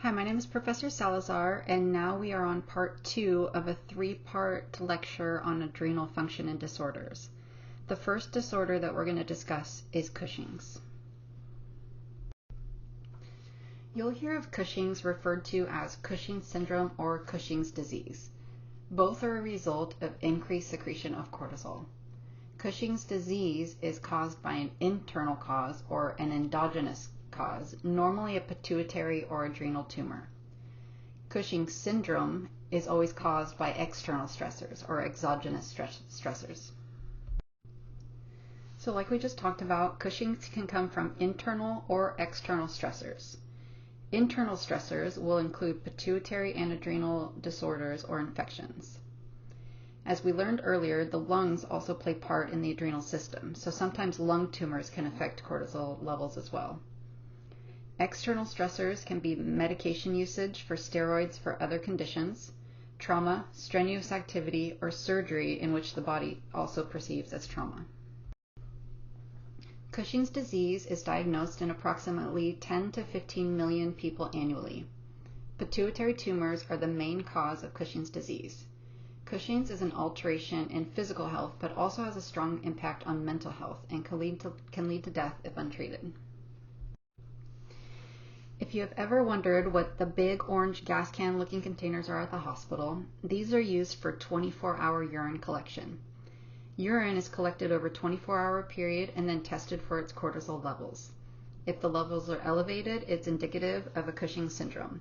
Hi, my name is Professor Salazar, and now we are on part 2 of a 3-part lecture on adrenal function and disorders. The first disorder that we're going to discuss is Cushing's. You'll hear of Cushing's referred to as Cushing's syndrome or Cushing's disease. Both are a result of increased secretion of cortisol. Cushing's disease is caused by an internal cause or an endogenous cause, normally a pituitary or adrenal tumor. Cushing's syndrome is always caused by external stressors or exogenous stressors. So like we just talked about, Cushing's can come from internal or external stressors. Internal stressors will include pituitary and adrenal disorders or infections. As we learned earlier, the lungs also play part in the adrenal system, so sometimes lung tumors can affect cortisol levels as well. External stressors can be medication usage for steroids for other conditions, trauma, strenuous activity, or surgery in which the body also perceives as trauma. Cushing's disease is diagnosed in approximately 10 to 15 million people annually. Pituitary tumors are the main cause of Cushing's disease. Cushing's is an alteration in physical health, but also has a strong impact on mental health and can lead to death if untreated. If you have ever wondered what the big orange gas can looking containers are at the hospital, these are used for 24-hour urine collection. Urine is collected over a 24-hour period and then tested for its cortisol levels. If the levels are elevated, it's indicative of a Cushing's syndrome.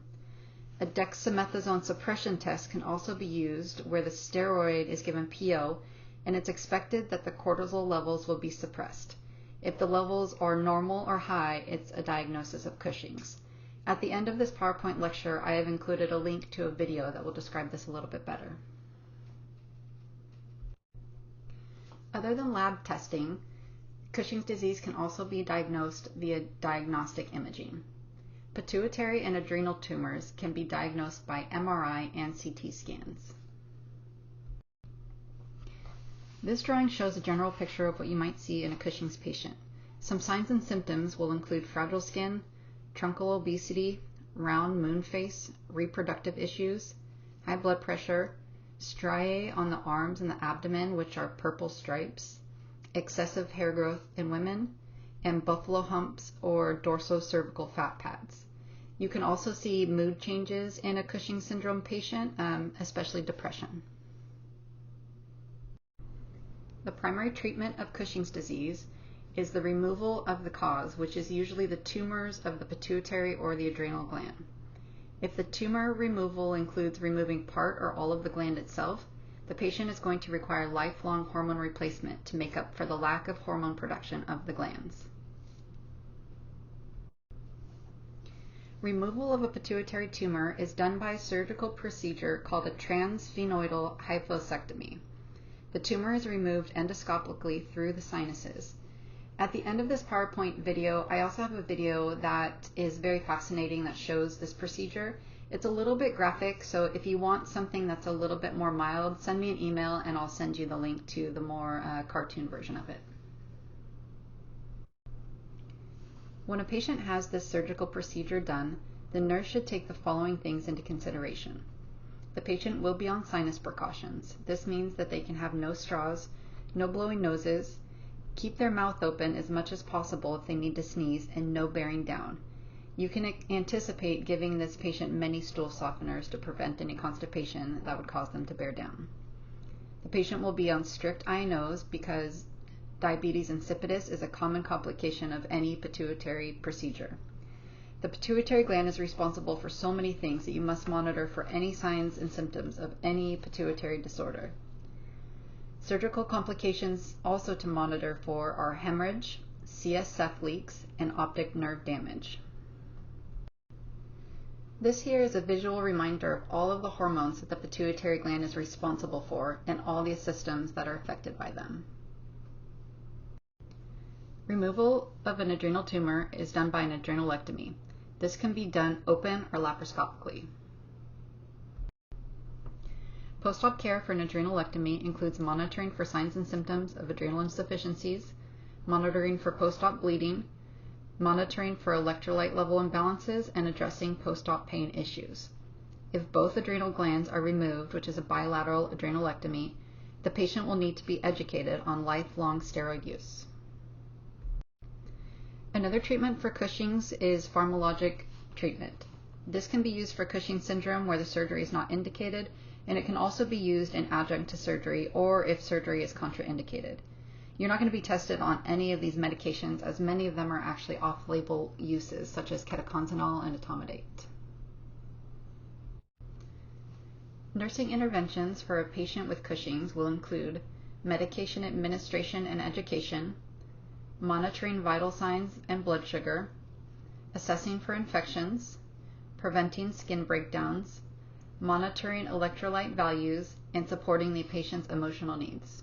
A dexamethasone suppression test can also be used where the steroid is given PO, and it's expected that the cortisol levels will be suppressed. If the levels are normal or high, it's a diagnosis of Cushing's. At the end of this PowerPoint lecture, I have included a link to a video that will describe this a little bit better. Other than lab testing, Cushing's disease can also be diagnosed via diagnostic imaging. Pituitary and adrenal tumors can be diagnosed by MRI and CT scans. This drawing shows a general picture of what you might see in a Cushing's patient. Some signs and symptoms will include fragile skin, truncal obesity, round moon face, reproductive issues, high blood pressure, striae on the arms and the abdomen, which are purple stripes, excessive hair growth in women, and buffalo humps or dorsocervical fat pads. You can also see mood changes in a Cushing's syndrome patient, especially depression. The primary treatment of Cushing's disease is the removal of the cause, which is usually the tumors of the pituitary or the adrenal gland. If the tumor removal includes removing part or all of the gland itself, the patient is going to require lifelong hormone replacement to make up for the lack of hormone production of the glands. Removal of a pituitary tumor is done by a surgical procedure called a transsphenoidal hyphosectomy. The tumor is removed endoscopically through the sinuses. At the end of this PowerPoint video, I also have a video that is very fascinating that shows this procedure. It's a little bit graphic, so if you want something that's a little bit more mild, send me an email and I'll send you the link to the more cartoon version of it. When a patient has this surgical procedure done, the nurse should take the following things into consideration. The patient will be on sinus precautions. This means that they can have no straws, no blowing noses, keep their mouth open as much as possible if they need to sneeze, and no bearing down. You can anticipate giving this patient many stool softeners to prevent any constipation that would cause them to bear down. The patient will be on strict I&Os because diabetes insipidus is a common complication of any pituitary procedure. The pituitary gland is responsible for so many things that you must monitor for any signs and symptoms of any pituitary disorder. Surgical complications also to monitor for are hemorrhage, CSF leaks, and optic nerve damage. This here is a visual reminder of all of the hormones that the pituitary gland is responsible for and all the systems that are affected by them. Removal of an adrenal tumor is done by an adrenalectomy. This can be done open or laparoscopically. Post-op care for an adrenalectomy includes monitoring for signs and symptoms of adrenal insufficiencies, monitoring for post-op bleeding, monitoring for electrolyte level imbalances, and addressing post-op pain issues. If both adrenal glands are removed, which is a bilateral adrenalectomy, the patient will need to be educated on lifelong steroid use. Another treatment for Cushing's is pharmacologic treatment. This can be used for Cushing's syndrome where the surgery is not indicated, and it can also be used in adjunct to surgery or if surgery is contraindicated. You're not going to be tested on any of these medications as many of them are actually off-label uses such as ketoconazole and etomidate. Nursing interventions for a patient with Cushing's will include medication administration and education, monitoring vital signs and blood sugar, assessing for infections, preventing skin breakdowns, monitoring electrolyte values, and supporting the patient's emotional needs.